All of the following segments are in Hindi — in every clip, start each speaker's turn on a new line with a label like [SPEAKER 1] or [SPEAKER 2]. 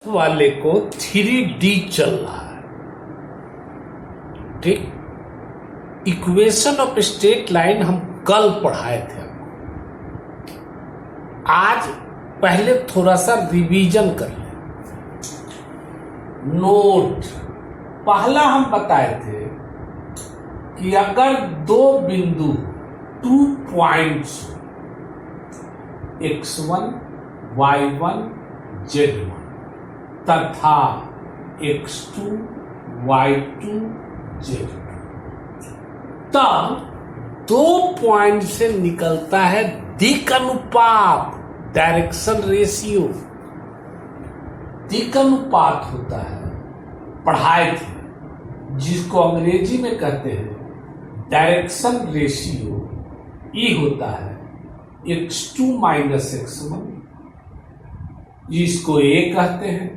[SPEAKER 1] वाले को 3D चल रहा है, ठीक। इक्वेशन ऑफ स्ट्रेट लाइन हम कल पढ़ाए थे। आज पहले थोड़ा सा रिवीजन कर लें। नोट, पहला हम बताए थे कि अगर दो बिंदु 2 पॉइंट्स x1 y1 z1 तथा x2 y2 z2, तब दो पॉइंट से निकलता है दिक् अनुपात, डायरेक्शन रेशियो। दिक् अनुपात होता है, पढ़ाए थे, जिसको अंग्रेजी में कहते हैं डायरेक्शन रेशियो। ई होता है x2 माइनस x1, जिसको ए कहते हैं,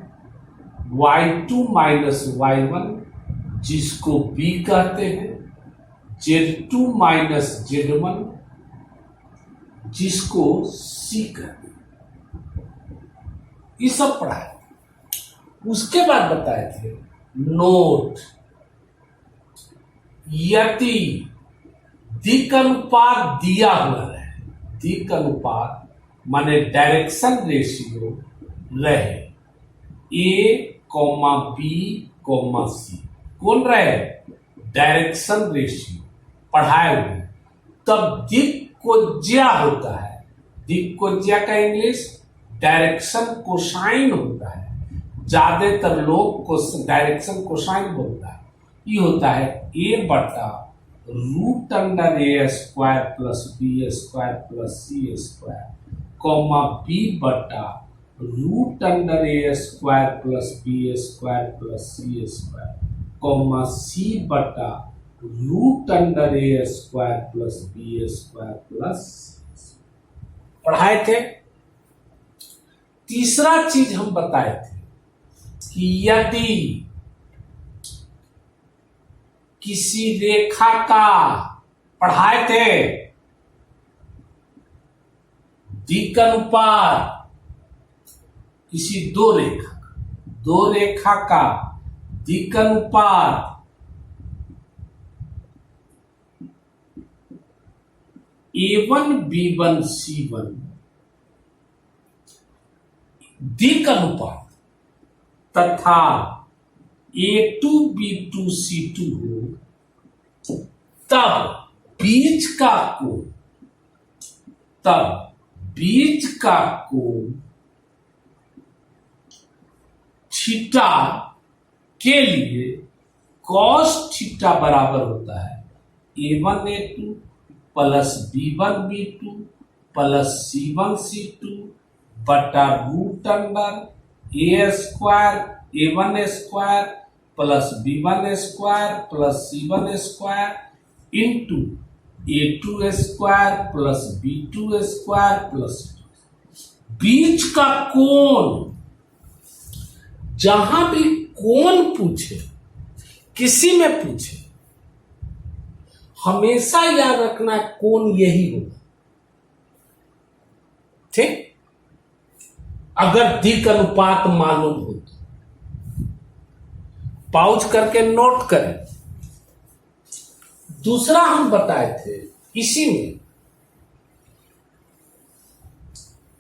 [SPEAKER 1] y2 माइनस y1, जिसको बी कहते हैं, z2 माइनस z1, जिसको सी कहते हैं। ये सब पढ़ाए। उसके बाद बताए थे नोट, यदि दिक् अनुपात दिया हुआ रहे, दिक् अनुपात माने डायरेक्शन रेशियो रहे ए कॉमा बी कॉमा सी, कौन रहे? डायरेक्शन रेशियो पढ़ाए हुए, तब दिक्कोज्या होता है। दिक्कोज्या का इंग्लिश डायरेक्शन कोसाइन होता है। ज्यादातर लोग को डायरेक्शन कोसाइन बोलता है। ये होता है a बटा root under A square plus B square plus C square comma B बटा root under A square plus B square plus C square comma C बटा root under A square plus B square plus. पढ़ाए थे। तीसरा चीज हम बताए थे कि यदि किसी रेखा का, पढ़ाए थे, दिक् अनुपात किसी दो रेखा का दिक् अनुपात A1 B1 C1 दिक् अनुपात तथा A2 B2 C2 हो, तब बीच का कोण थीटा के लिए कॉस थीटा बराबर होता है A1 A2 plus B1 B2 plus C1 C2 बटा root under A square A1 square plus B1 square plus C1 square into A2 square plus B2 square plus. बीच का कोण, जहां भी कोण पूछे, किसी में पूछे, हमेशा याद रखना कोण यही होगा, ठीक। अगर दिक् अनुपात मालूम हो तो पाउच करके नोट करें। दूसरा हम बताए थे इसी में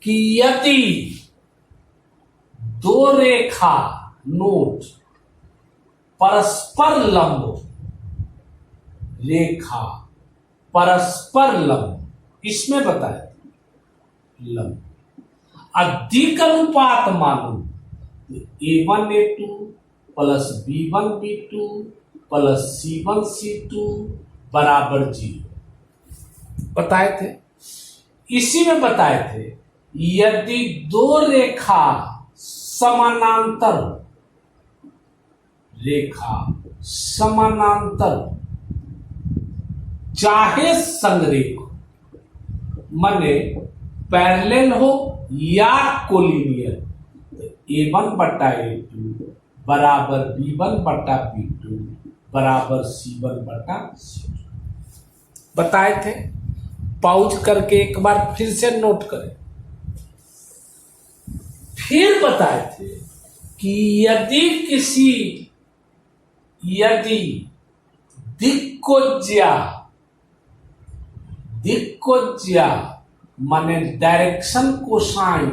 [SPEAKER 1] कि यदि दो रेखा, नोट, परस्पर लंब रेखा, परस्पर लंब, इसमें बताए लंब, दिक् अनुपात मालूम तो A1 A2 plus B1 B2 plus C1 C2 बराबर 0 बताए थे। इसी में बताए थे यदि दो रेखा समानांतर चाहे संरेख माने पैरेलल हो या कोलिनियर, तो A1 बटा A2 बराबर B1 बटा B2 बराबर C1 बटा C2 बताए थे। पाउच करके एक बार फिर से नोट करें। फिर बताए थे कि यदि दिक्कोज्या माने direction cosine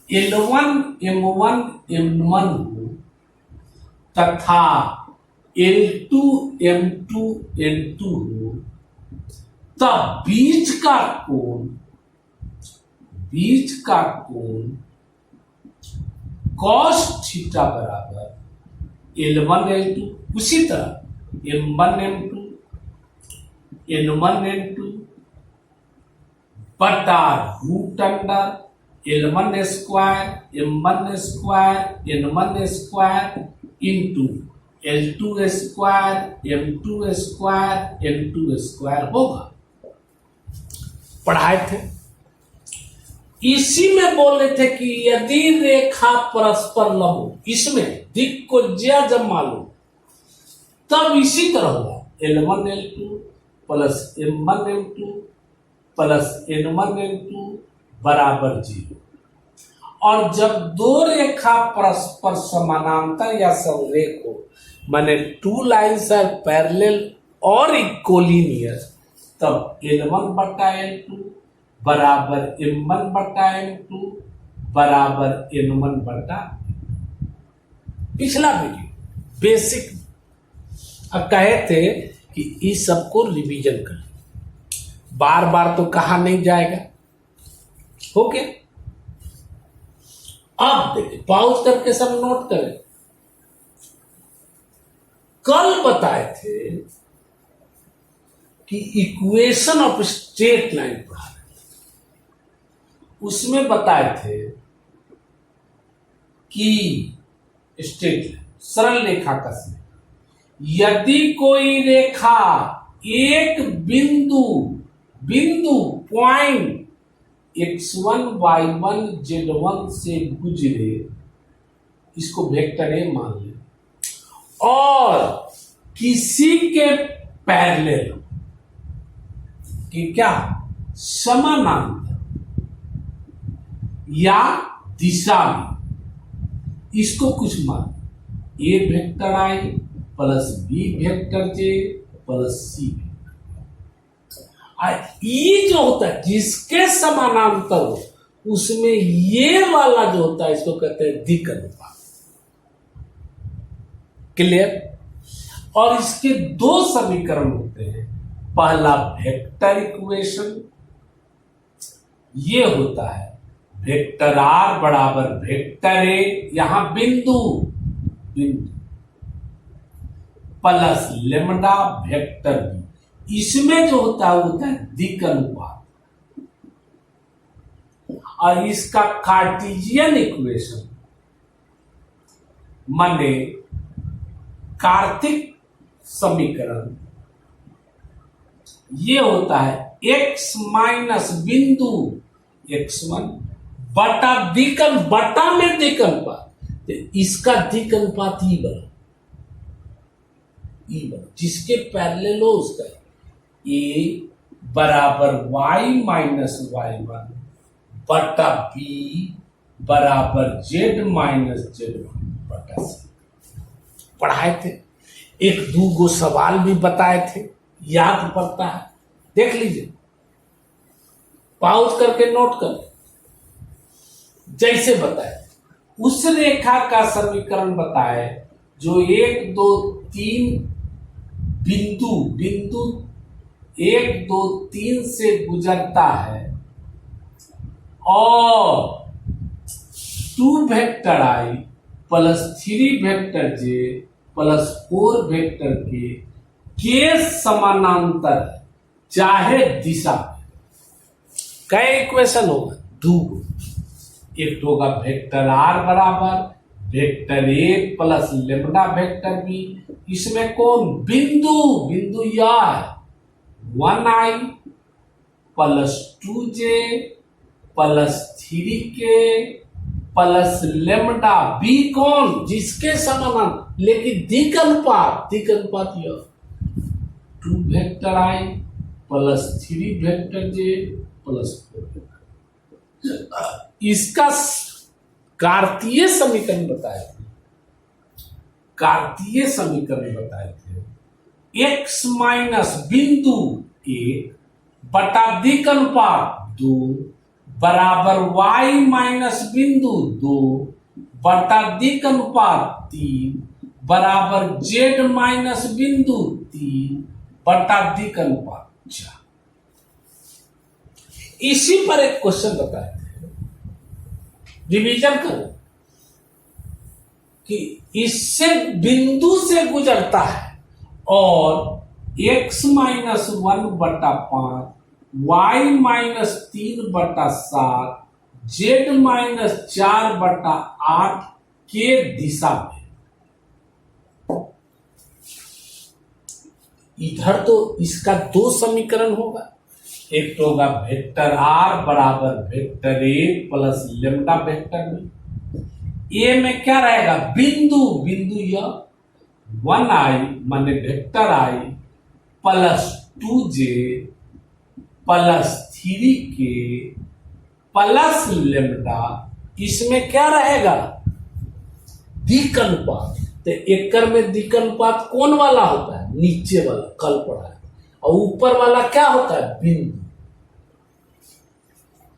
[SPEAKER 1] L1 M1 M1 हो तथा L2 M2 N2 हो, तब बीच का कोण cos थीटा बराबर L1 L2, उसी तरह M1 M2 N1 N2 बटा root under L1 square M1 square N1 square into L2 square M2 square N2 square होगा। पढ़ाए थे, इसी में बोल रहे थे कि यदि रेखा परस्पर लंब, इसमें दिक् को ज्या जब मालूम तब इसी तरह होगा L1 L2 plus M1 M2 plus N1 N2 बराबर 0। और जब दो रेखा परस्पर समानांतर या समरेख हो, माने टू लाइन्स आर पैरेलल और इक्वलिनियर, तब L1 बटा L2 बराबर M1 बटा M2 बराबर N1 बटा। पिछला वीडियो बेसिक, अब कहे थे कि इस सबको रिवीजन कर, बार बार तो कहा नहीं जाएगा। ओके, अब देखिए पॉज करके सब नोट करें। कल बताए थे कि इक्वेशन ऑफ स्ट्रेट लाइन पढ़ा रहे, उसमें बताए थे कि स्ट्रेट लाइन सरल रेखा का समय, यदि कोई रेखा एक बिंदु पॉइंट x1 y1 z1 से गुजरे, इसको वेक्टर ए मान ले, और किसी के पैरेलल कि क्या समानांतर या दिशा में, इसको कुछ मान ए वेक्टर आई plus B vector J plus सी। ये जो होता है जिसके समानांतर हो, उसमें ये वाला जो होता है इसको कहते हैं दिक् अनुपात। क्लियर? और इसके दो समीकरण होते हैं, पहला वेक्टर इक्वेशन, ये होता है वेक्टर आर बराबर वेक्टर ए, यहां बिंदु प्लस लेमडा वेक्टर बी, इसमें जो होता है दिक् अनुपात। और इसका कार्टेशियन इक्वेशन माने कार्तिक समीकरण, ये होता है x माइनस बिंदु x1 बटा बटा में दिक् अनुपात, तो इसका दिक् अनुपात ई बना, जिसके पैरेलल हो उसका a बराबर y माइनस y1 बटा b बराबर z माइनस z1 बटा c। पढ़ाए थे, एक दो गो सवाल भी बताए थे, याद पड़ता है, देख लीजिए, पॉज करके नोट कर। जैसे बताए उस रेखा का समीकरण बताए जो 1 2 3 बिंदु 1 2 3 से गुजरता है, और 2 वेक्टर आई plus 3 vector J plus 4 vector के समानांतर, चाहे दिशा। कई इक्वेशन होगा? दो। एक होगा वेक्टर आर बराबर vector A plus lambda vector B, इसमें कौन बिंदु या 1i plus 2j plus 3k plus lambda B, कौन जिसके समानांतर, लेकिन दिक् अनुपात यह 2 vector i plus 3 vector J plus 4। इसका कार्तीय समीकरण बताए थे, कार्तीय समीकरण बताए थे x माइनस बिंदु 1 बटा दिक अनुपात 2 बराबर y माइनस बिंदु 2 बटा दिक अनुपात 3 बराबर z माइनस बिंदु 3 बटा दिक अनुपात 4। इसी पर एक क्वेश्चन बताए थे, रिवीजन करो कि इससे बिंदु से गुजरता है और x माइनस 1 बटा 5 y माइनस 3 बटा 7 z माइनस 4 बटा 8 के दिशा में। इधर तो इसका दो समीकरण होगा, एक तो होगा वेक्टर r बराबर vector a plus lambda vector में, ए में क्या रहेगा बिंदु, बिंदु यह 1i माने vector i plus 2j plus 3k plus lambda, इसमें क्या रहेगा दिक अनुपात। तो एकड़ में दिक अनुपात कौन वाला होता है, नीचे वाला, कल पढ़ा है, और ऊपर वाला क्या होता है बिंदु।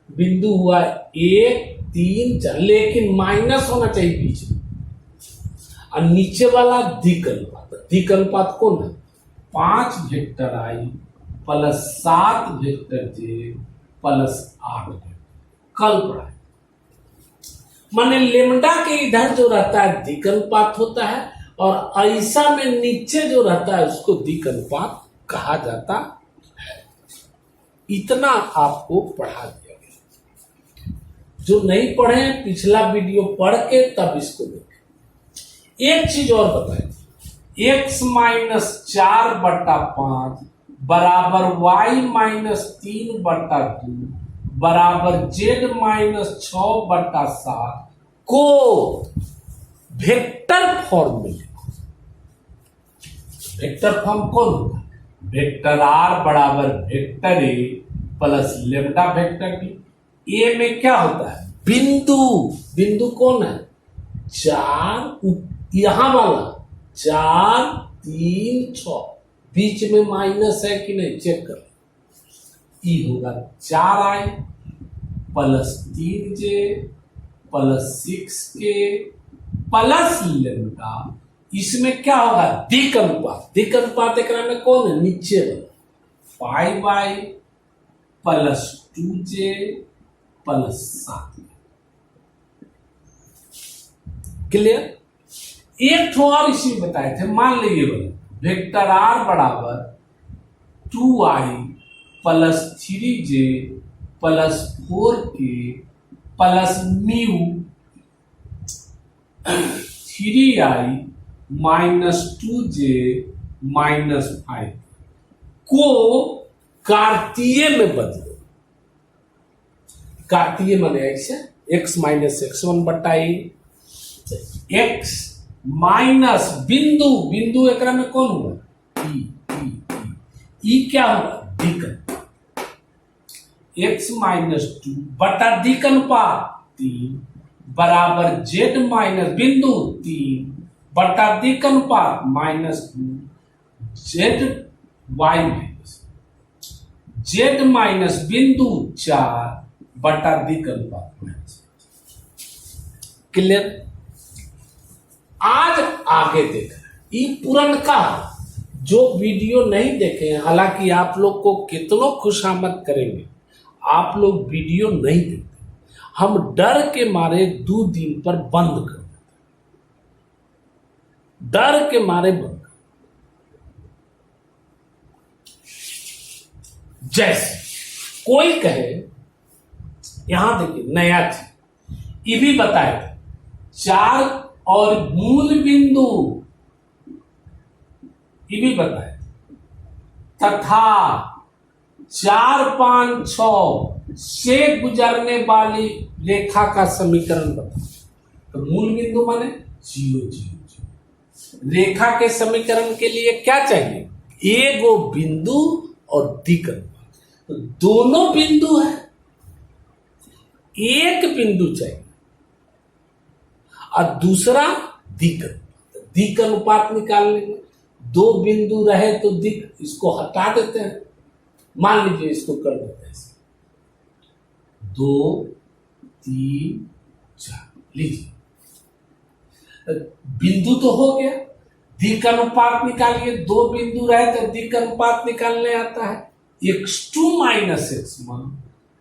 [SPEAKER 1] बिंदु हुआ 1 3 4, लेकिन माइनस होना चाहिए बीच में, और नीचे वाला दिक अनुपात। दिक अनुपात कौन है 5 vector i plus 7 vector j plus 8 कल पढ़ा है। माने लेमडा के इधर जो रहता है दिक अनुपात होता है, और ऐसा में नीचे जो रहता है उसको दिक अनुपात कहा जाता है। इतना आपको पढ़ा दिया गया। जो नहीं पढ़े पिछला वीडियो पढ़ के तब इसको देखें। एक चीज और बताए, x माइनस 4 बटा 5 बराबर y माइनस 3 बटा 2 बराबर z माइनस 6 बटा 7 को वेक्टर फॉर्म में लिखो। वेक्टर फॉर्म कौन होता है, वेक्टर r बराबर vector a plus lambda vector b। ए में क्या होता है बिंदु, बिंदु कौन है 4, यहां वाला 4 3 6, बीच में माइनस है कि नहीं चेक कर। ई होगा 4i plus 3j plus 6k plus lambda, इसमें क्या होगा दिक अनुपात। दिक अनुपात एक में कौन है नीचे वाला 5i plus 2j plus 7। Clear. एक तो और इसी बताए थे, मान लीजिए वेक्टर r बराबर 2i plus 3j plus 4k plus mu 3i minus 2j minus 5 को कार्तीय में बदलो। कार्तीय माने ऐसे x माइनस x1 बटा a, x माइनस बिंदु, बिंदु एक में कौन हुआ ई क्या हुआ दिक, x माइनस 2 बटा दिक अनुपात 3 बराबर z माइनस बिंदु 3 बटा दिक अनुपात minus 2 z y minus z minus बिंदु 4 बटा दिक अनुपात माइनस। क्लियर। आज आगे देख रहे ये पुरनका जो वीडियो नहीं देखे हैं, हालांकि आप लोग को कितनों खुशामद करेंगे, आप लोग वीडियो नहीं देखते, हम डर के मारे 2 दिन पर बंद कर देते, डर के मारे बंद कर। जैसे कोई कहे, यहां देखिए नया चीज ये भी बताया 4 और मूल बिंदु ये भी बताया तथा 4 5 6 से गुजरने वाली रेखा का समीकरण बता। तो मूल बिंदु माने 0 0 0। रेखा के समीकरण के लिए क्या चाहिए एगो बिंदु और दिक अनुपात। तो दोनों बिंदु है, एक बिंदु चाहिए और दूसरा दिक् अनुपात। दिक् अनुपात निकाल लेंगे, दो बिंदु रहे तो दिक्, इसको हटा देते हैं, मान लीजिए इसको कर देते हैं 2 3 4, लीजिए बिंदु तो हो गया, दिक् अनुपात निकालिए, दो बिंदु रहे तो दिक् अनुपात निकालने आता है। x2 माइनस x1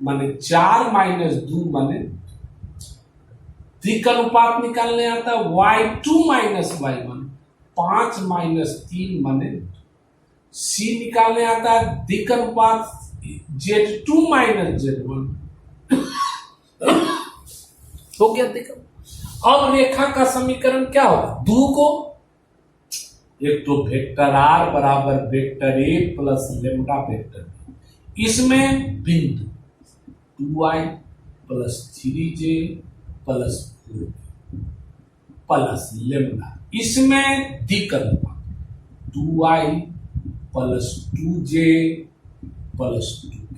[SPEAKER 1] माने 4 माइनस 2 माने, दिक् अनुपात निकालने आता है। y2 माइनस y1 5 माइनस 3 माने, c निकालने आता है दिक् अनुपात z2 माइनस z1 हो गया दिक्। अब रेखा का समीकरण क्या होगा, दो को एक तो वेक्टर r बराबर vector a plus lambda vector b, इसमें बिंदु 2i plus 3j plus 4 plus lambda, इसमें दिक् अनुपात 2i plus 2j plus 2k,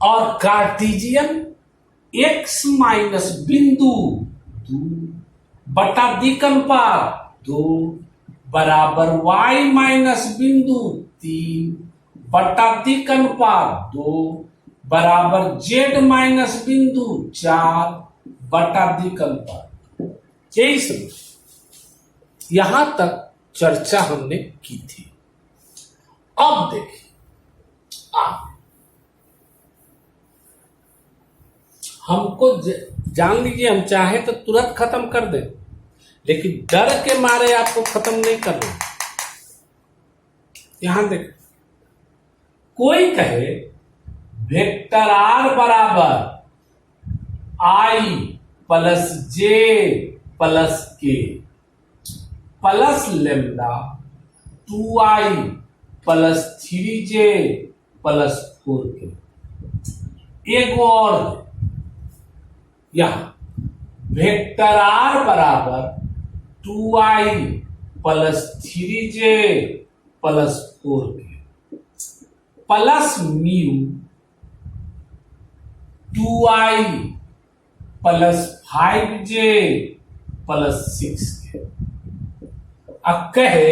[SPEAKER 1] और कार्टेशियन x माइनस बिंदु 2 बटा दिक् अनुपात 2 बराबर y माइनस बिंदु 3 बटा दिक् अनुपात 2 बराबर z माइनस बिंदु 4 बटा दिक् अनुपात। यही समझ, यहां तक चर्चा हमने की थी। अब देखिए आप, हमको जान लीजिए, हम चाहे तो तुरंत खत्म कर दें, लेकिन डर के मारे आपको खत्म नहीं करना। यहां देख, कोई कहे वेक्टर r बराबर i plus j plus k plus lambda 2i plus 3j plus 4k। एक और, यहां वेक्टर r बराबर 2i plus 3j plus 4k plus mu 2i plus 5j plus 6k। अब कहे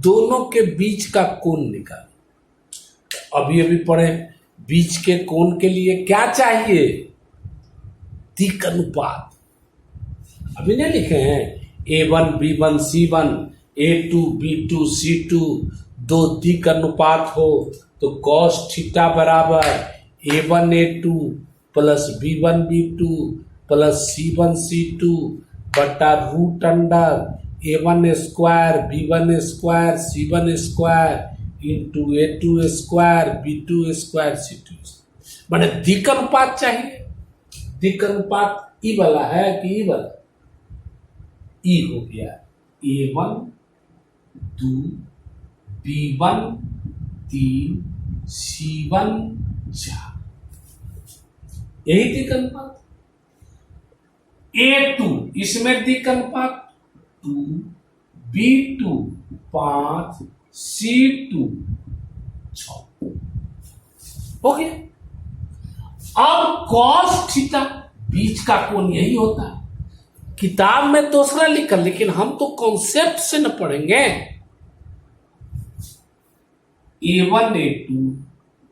[SPEAKER 1] दोनों के बीच का कोण निकाल। अभी अभी पढ़े, बीच के कोण के लिए क्या चाहिए, दिक् अनुपात। अभी नहीं लिखे हैं a1 b1 c1 a2 b2 c2, दो दिक् अनुपात हो तो cos थीटा बराबर a1 a2 plus b1 b2 plus c1 c2 बटा root under a1 square b1 square c1 square into a2 square b2 square c2। माने दिक् अनुपात चाहिए। दिक् अनुपात ई वाला है कि ई वाला, ई हो गया a1 2 b1 3 c1 4, यही दिक् अनुपात। a2 इसमें दिक् अनुपात 2 b2 5 c2 6 हो गया। अब cos थीटा, बीच का कोण यही होता है। किताब में दूसरा लिखा, लेकिन हम तो कॉन्सेप्ट से न पढ़ेंगे। a1 a2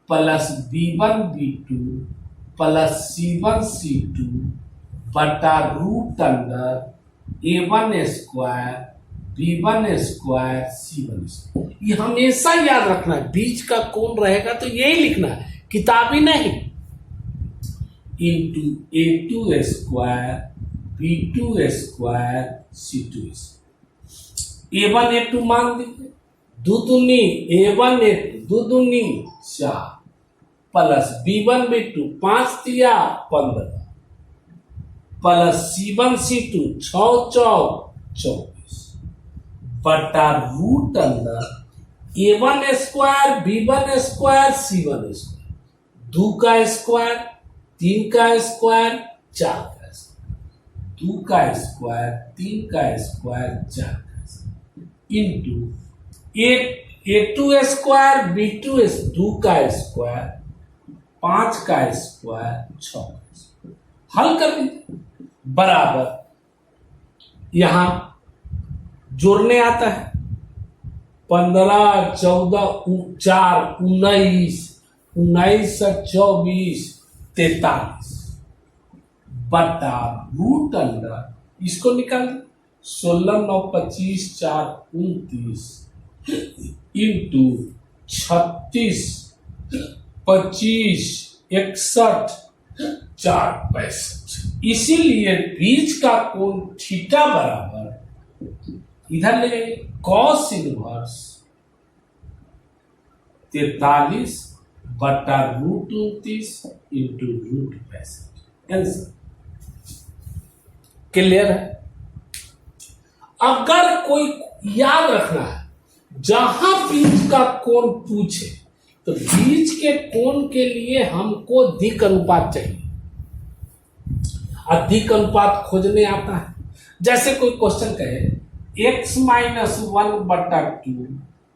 [SPEAKER 1] plus b1 b2 plus c1 c2 बटा root under a1 square b1 square c1 square. ये हमेशा याद रखना है, बीच का कोण रहेगा तो यही लिखना है, किताबी नहीं। Into a2 square b2 square c2 square. a1 a2 मान दीजिए, दो दूनी a1 a2 दो दूनी 4 प्लस b1 b2 5 दिया 15 प्लस c1 c2 6 चौक 24 बटा रूट अंदर a1 square b1 square c1 square, 2 का स्क्वायर 3 का स्क्वायर 4 का स्क्वायर, 2 का स्क्वायर 3 का स्क्वायर 4 का square into a2 square b2 2 का स्क्वायर 5 का स्क्वायर 6 का स्क्वायर। हल कर दीजिए, बराबर यहां जोड़ने आता है 15 14 4 19 19 से 24 43 बटा रूट अंडर इसको निकाल 16 9 25 4 29 इंटू 36 25 61 4 65। इसीलिए बीच का कोण थीटा बराबर इधर ले जाइए कॉस इनवर्स 43 बटा root 29 into root 65। Answer clear है। अगर कोई याद रखना है, जहां बीच का कोण पूछे तो बीच के कोण के लिए हमको अधिक अनुपात चाहिए। अधिक अनुपात खोजने आता है, जैसे कोई क्वेश्चन कहे x माइनस 1 बटा 2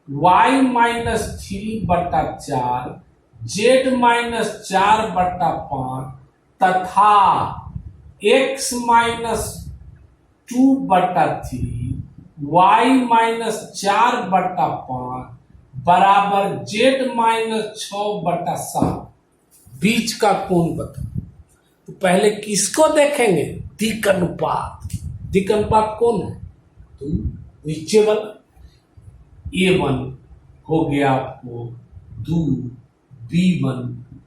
[SPEAKER 1] y माइनस 3 बटा 4 z माइनस 4 बटा 5 तथा x माइनस 2 बटा 3 y माइनस 4 बटा 5 बराबर z माइनस 6 बटा 7। बीच का कोण बता। तो पहले किसको देखेंगे? दिक् अनुपात। दिक् अनुपात कौन है? तो नीचे वाला A1 हो गया आपको 2 B1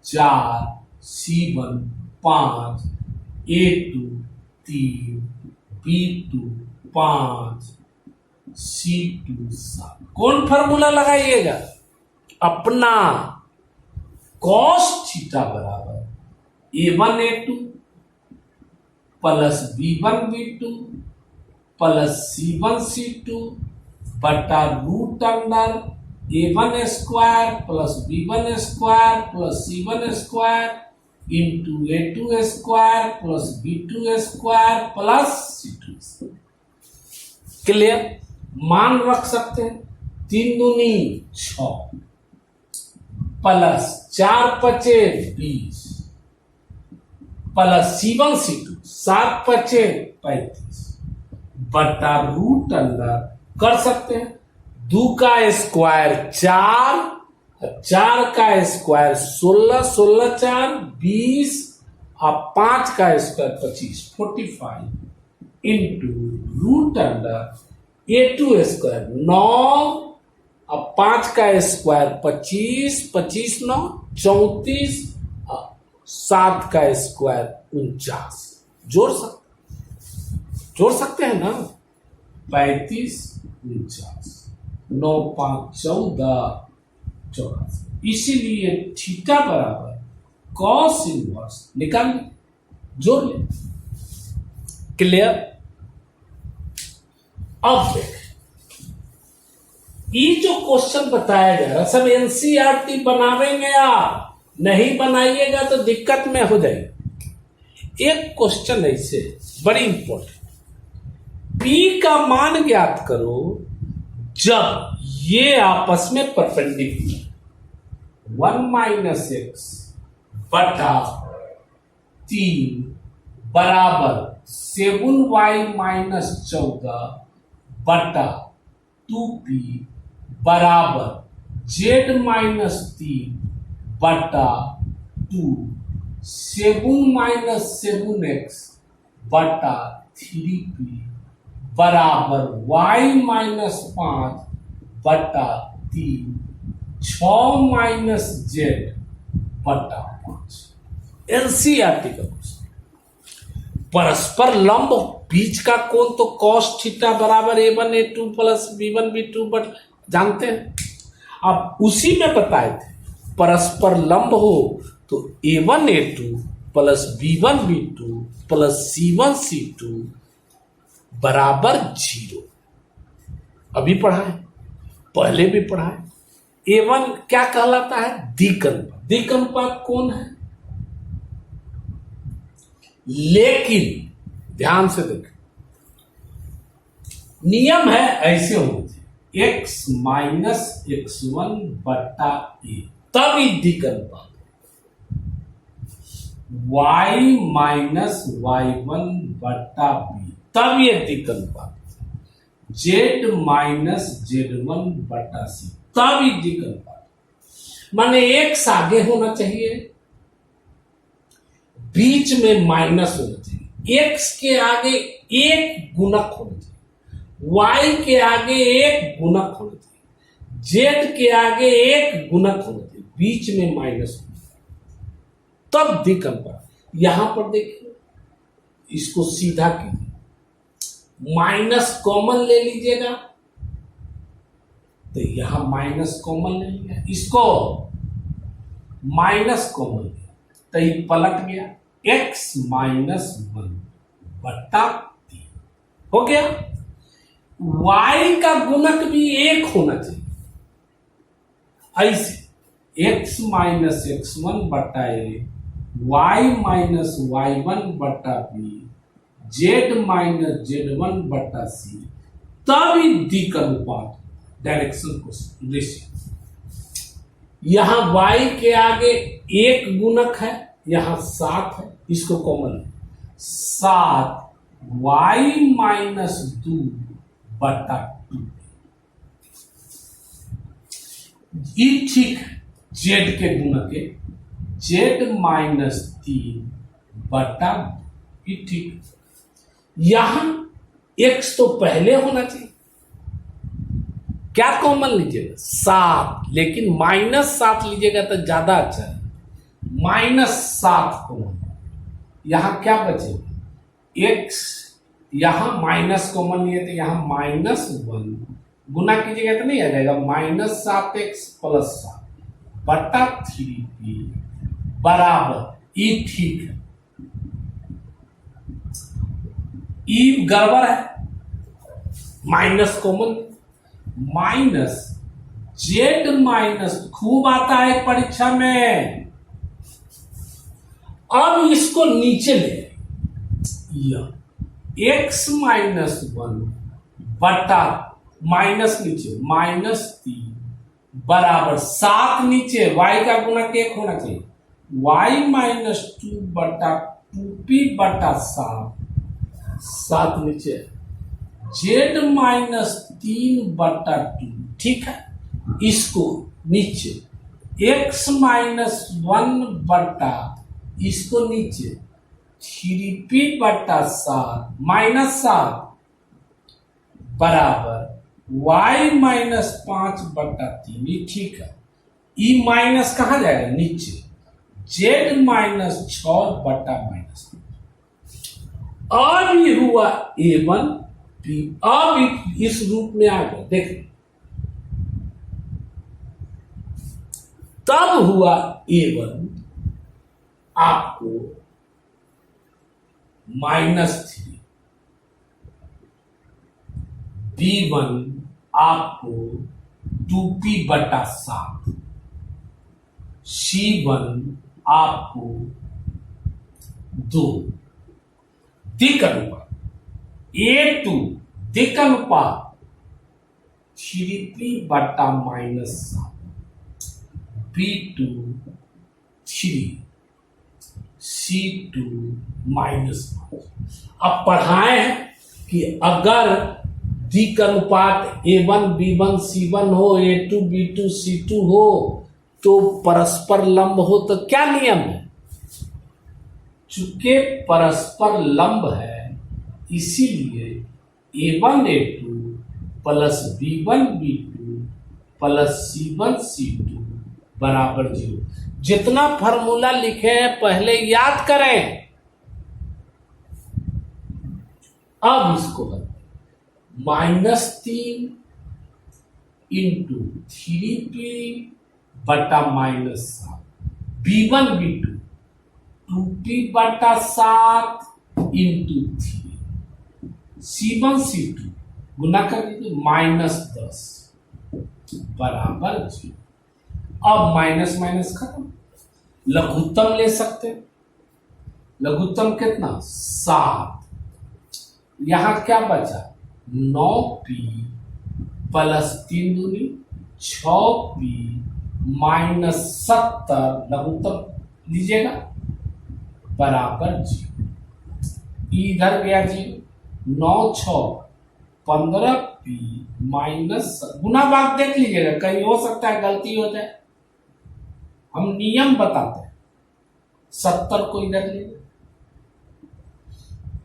[SPEAKER 1] 4 C1 5 A2 3 B2 5 C2 7। कौन फार्मूला लगाइएगा? अपना cos थीटा बराबर A1 A2 plus B1 B2 plus C1 C2 बटा root under A1 square plus B1 square plus C1 square into A2 square plus B2 square plus C2 square. Clear? मान रख सकते हैं 3 दूनी 6 प्लस 4 पचे 20 प्लस C1 C2 7 पचे 35 बटा रूट अंडर कर सकते हैं 2 का स्क्वायर 4 4 का स्क्वायर 16 16 4 20 और 5 का square 25 45 into root under A2 square 9 और 5 का स्क्वायर 25 25 9 34 7 का स्क्वायर 49। जोड़ सकते हैं ना? 35 49 9 5 14 84। इसीलिए थीटा बराबर कॉस इनवर्स निकाल ले, जोड़ ले। क्लियर? अब देख, ये जो क्वेश्चन बताया जा रहा सब एनसीईआरटी बनावेंगे आप, नहीं बनाइएगा तो दिक्कत में हो जाएगी। एक क्वेश्चन ऐसे बड़ी इंपॉर्टेंट, P का मान ज्ञात करो जब ये आपस में परपेंडिकुलर 1 माइनस एक्स बटा 3 बराबर 7y माइनस 14 बटा 2p बराबर z माइनस 3 बटा 2 7 माइनस 7x बटा 3p बराबर y माइनस 5 बटा 3 6 माइनस z बटा 5। एनसीईआरटी का क्वेश्चन। परस्पर लंब बीच का कोण तो cos थीटा बराबर A1 A2 plus B1 B2 but जानते हैं। अब उसी में बताए थे परस्पर लंब हो तो A1 A2 plus B1 B2 plus C1 C2 बराबर 0। अभी पढ़ा है, पहले भी पढ़ा है। A1 क्या कहलाता है? दिक् अनुपात। दिक् अनुपात कौन है? लेकिन ध्यान से देखें, नियम है ऐसे होना चाहिए x माइनस x1 बटा a, तब ही दिक् अनुपात। y माइनस y1 बटा बी, तब ये दिक अनुपात। z माइनस z1 बटा सी, तब ये दिक अनुपात। माने x आगे होना चाहिए, बीच में माइनस होना चाहिए, x के आगे एक गुणक होना चाहिए, y के आगे एक गुणक होना चाहिए, z के आगे एक गुणक होना चाहिए, बीच में माइनस होना चाहिए, तब दिक अनुपात। यहां पर देखिए, इसको सीधा कीजिए, माइनस कॉमन ले लीजिएगा, तो यहां माइनस कॉमन ले लिया, इसको माइनस कॉमन लिया, तो ये पलट गया, x माइनस 1 बटा 3 हो गया। y का गुणक भी एक होना चाहिए, ऐसे x माइनस x1 बटा ए, y माइनस y1 बटा बी, z माइनस z1 बटा सी, तभी दिक अनुपात, डायरेक्शन को रेशियो। यहां y के आगे एक गुणक है, यहां 7 है, इसको कॉमन 7 y माइनस 2 बटा 2, ये ठीक है। z के गुणक है, z माइनस 3 बटा, ये ठीक। यहां x तो पहले होना चाहिए, क्या कॉमन लीजिएगा 7, लेकिन माइनस 7 लीजिएगा तो ज्यादा अच्छा है, माइनस 7 कॉमन। यहां क्या बचेगा x, यहां माइनस कॉमन लिए तो यहां माइनस 1 गुना कीजिएगा तो नहीं आ जाएगा, माइनस 7x प्लस 7 बटा 3p बराबर, ई ठीक है, ई गड़बड़ है, minus common, minus z minus, खूब आता है परीक्षा में। अब इसको नीचे ले, x माइनस 1 बटा, माइनस नीचे माइनस 3 बराबर 7 नीचे, y का गुणक 1 होना चाहिए, y माइनस 2 बटा 2p बटा 7 नीचे, z माइनस 3 बटा 2, ठीक है। इसको नीचे x माइनस 1 बटा, इसको नीचे 3p बटा 7 माइनस 7 बराबर y माइनस 5 बटा 3, ये ठीक है। ई माइनस कहां जाएगा नीचे, z माइनस 6 बटा माइनस, अब ये हुआ a1 p, अब इस रूप में आ गया, देख तब हुआ a1 आपको -3, b1 आपको 2p बटा 7, c1 आपको 2। दिक अनुपात a2 दिक अनुपात 3p बटा -7, b2 3, c2 -5। अब पढ़ाए हैं कि अगर दिक अनुपात a1 b1 c1 हो, a2 b2 c2 हो, तो परस्पर लंब हो, तो क्या नियम है, चूंकि परस्पर लंब है इसीलिए a1 a2 plus b1 b2 plus c1 c2 बराबर 0। जितना फॉर्मूला लिखे हैं पहले याद करें, अब इसको -3 इंटू 3p बटा -7, b1 b2 2p बटा 7 इंटू 3, c1 c2 गुना कर दीजिए -10 बराबर 0। अब माइनस माइनस खत्म, लघुत्तम ले सकते हैं, लघुत्तम कितना 7, यहां क्या बचा 9p प्लस 3 दूनी 6p -70, लघुत्तम लीजिएगा बराबर 0। इधर गया 0, 9 6 15 पी माइनस, गुना भाग देख लीजिएगा, कहीं हो सकता है गलती हो जाए, हम नियम बताते हैं। 70 को इधर ले,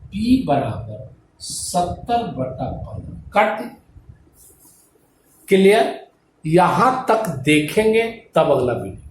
[SPEAKER 1] पी बराबर 70/15 कट। क्लियर? यहां तक देखेंगे तब अगला वीडियो।